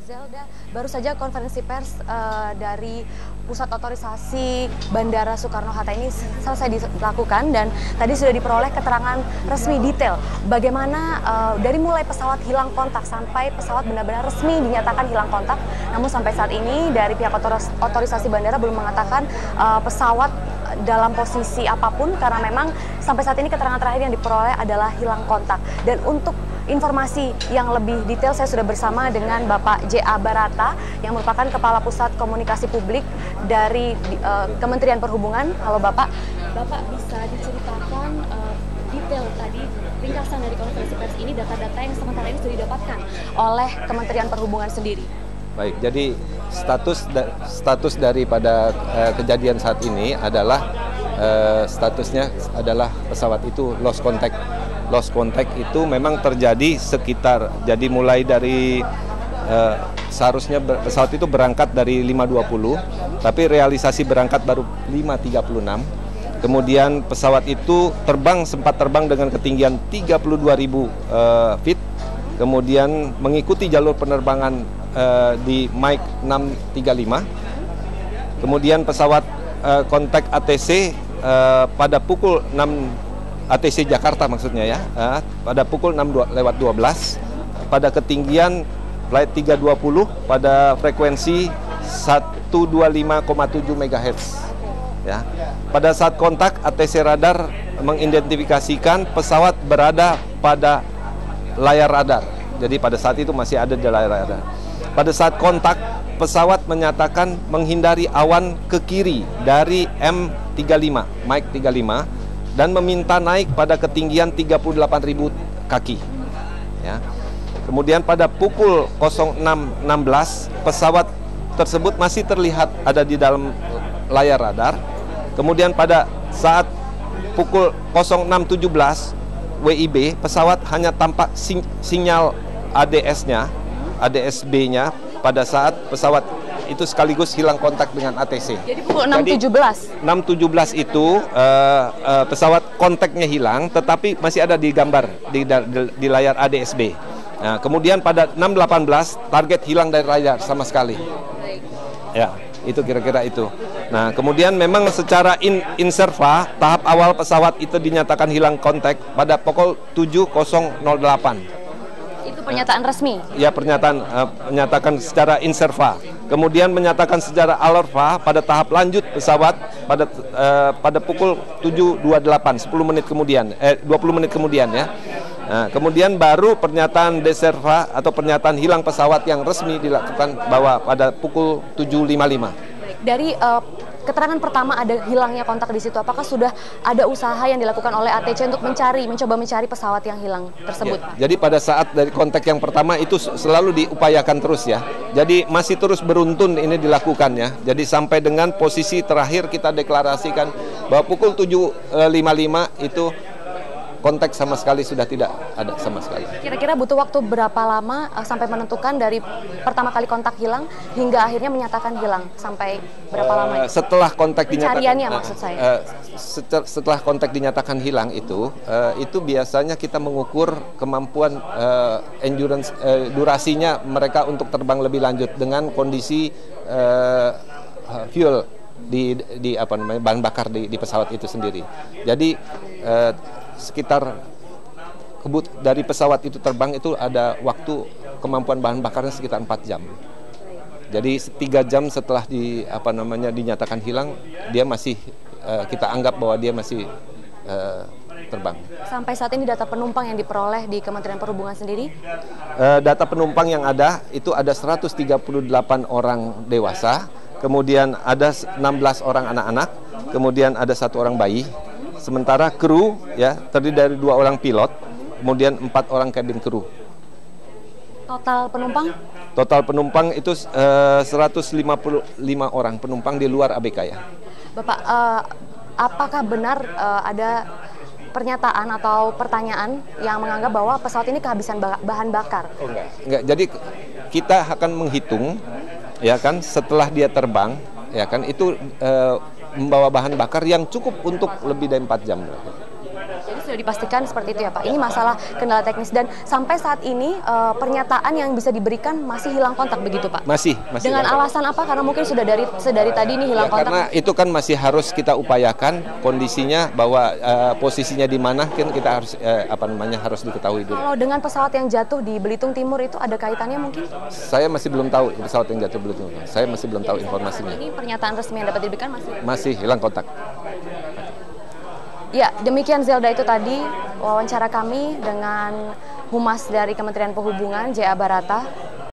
Zelda, baru saja konferensi pers dari Pusat Otorisasi Bandara Soekarno-Hatta ini selesai dilakukan, dan tadi sudah diperoleh keterangan resmi detail bagaimana dari mulai pesawat hilang kontak sampai pesawat benar-benar resmi dinyatakan hilang kontak. Namun sampai saat ini dari pihak otorisasi bandara belum mengatakan pesawat dalam posisi apapun, karena memang sampai saat ini keterangan terakhir yang diperoleh adalah hilang kontak. Dan untuk informasi yang lebih detail saya sudah bersama dengan Bapak J.A. Barata yang merupakan Kepala Pusat Komunikasi Publik dari Kementerian Perhubungan. Halo Bapak. Bapak bisa diceritakan detail tadi ringkasan dari konferensi pers ini, data-data yang sementara ini sudah didapatkan oleh Kementerian Perhubungan sendiri. Baik, jadi status daripada kejadian saat ini adalah statusnya adalah pesawat itu lost contact. Lost contact itu memang terjadi sekitar, jadi mulai dari seharusnya pesawat itu berangkat dari 5.20, tapi realisasi berangkat baru 5.36. Kemudian pesawat itu sempat terbang dengan ketinggian 32.000 feet, kemudian mengikuti jalur penerbangan di Mike 635. Kemudian pesawat kontak ATC pada pukul 6 ATC Jakarta maksudnya ya, pada pukul 6:12 pada ketinggian flight 320 pada frekuensi 125,7 MHz ya. Pada saat kontak ATC radar mengidentifikasikan pesawat berada pada layar radar. Jadi pada saat itu masih ada di layar radar. Pada saat kontak pesawat menyatakan menghindari awan ke kiri dari M35, Mike 35, dan meminta naik pada ketinggian 38.000 kaki. Ya. Kemudian pada pukul 06.16 pesawat tersebut masih terlihat ada di dalam layar radar. Kemudian pada saat pukul 06.17 WIB pesawat hanya tampak sinyal ADS-B-nya pada saat pesawat itu sekaligus hilang kontak dengan ATC. Jadi pukul 6.17? 6.17 itu pesawat kontaknya hilang, tetapi masih ada di gambar di layar ADS-B. Nah, kemudian pada 6.18 target hilang dari layar sama sekali. Ya, itu kira-kira itu. Nah, kemudian memang secara inserva tahap awal pesawat itu dinyatakan hilang kontak pada pukul 7.08. Itu pernyataan resmi? Ya, menyatakan secara inserva. Kemudian menyatakan secara alerva pada tahap lanjut pesawat pada pukul 7.28, 20 menit kemudian ya. Nah, kemudian baru pernyataan deserva atau pernyataan hilang pesawat yang resmi dilakukan bahwa pada pukul 7.55. Dari keterangan pertama ada hilangnya kontak di situ, apakah sudah ada usaha yang dilakukan oleh ATC untuk mencoba mencari pesawat yang hilang tersebut, ya, Pak? Jadi pada saat dari kontak yang pertama itu selalu diupayakan terus ya. Jadi masih terus beruntun ini dilakukan ya. Jadi sampai dengan posisi terakhir kita deklarasikan bahwa pukul 7.55 itu kontak sama sekali sudah tidak ada sama sekali. Kira-kira butuh waktu berapa lama sampai menentukan dari pertama kali kontak hilang hingga akhirnya menyatakan hilang? Sampai berapa lama? Setelah kontak pencariannya maksud saya. Setelah kontak dinyatakan hilang itu biasanya kita mengukur kemampuan endurance durasinya mereka untuk terbang lebih lanjut dengan kondisi fuel di bahan bakar di pesawat itu sendiri. Jadi sekitar dari pesawat itu terbang itu ada waktu kemampuan bahan bakarnya sekitar 4 jam. Jadi 3 jam setelah dinyatakan hilang, dia masih kita anggap bahwa dia masih terbang. Sampai saat ini data penumpang yang diperoleh di Kementerian Perhubungan sendiri? Data penumpang yang ada 138 orang dewasa, kemudian ada 16 orang anak-anak, kemudian ada 1 orang bayi. Sementara kru ya terdiri dari 2 orang pilot, kemudian 4 orang kabin kru. Total penumpang? Total penumpang itu 155 orang penumpang di luar ABK ya. Bapak, apakah benar ada pernyataan atau pertanyaan yang menganggap bahwa pesawat ini kehabisan bahan bakar? Oh, enggak. Jadi kita akan menghitung ya kan setelah dia terbang ya kan itu membawa bahan bakar yang cukup untuk lebih dari 4 jam. Jadi sudah dipastikan seperti itu ya Pak. Ini masalah kendala teknis dan sampai saat ini pernyataan yang bisa diberikan masih hilang kontak begitu Pak? Masih Dengan alasan apa? Karena mungkin sudah dari tadi ini hilang kontak. Karena itu kan masih harus kita upayakan kondisinya bahwa posisinya di mana kan kita harus harus diketahui dulu. Kalau dengan pesawat yang jatuh di Belitung Timur itu ada kaitannya mungkin? Saya masih belum tahu pesawat yang jatuh Belitung. Saya masih belum tahu informasinya. Ini pernyataan resmi yang dapat diberikan masih hilang kontak. Ya, demikian Zelda itu tadi wawancara kami dengan Humas dari Kementerian Perhubungan, J.A. Barata.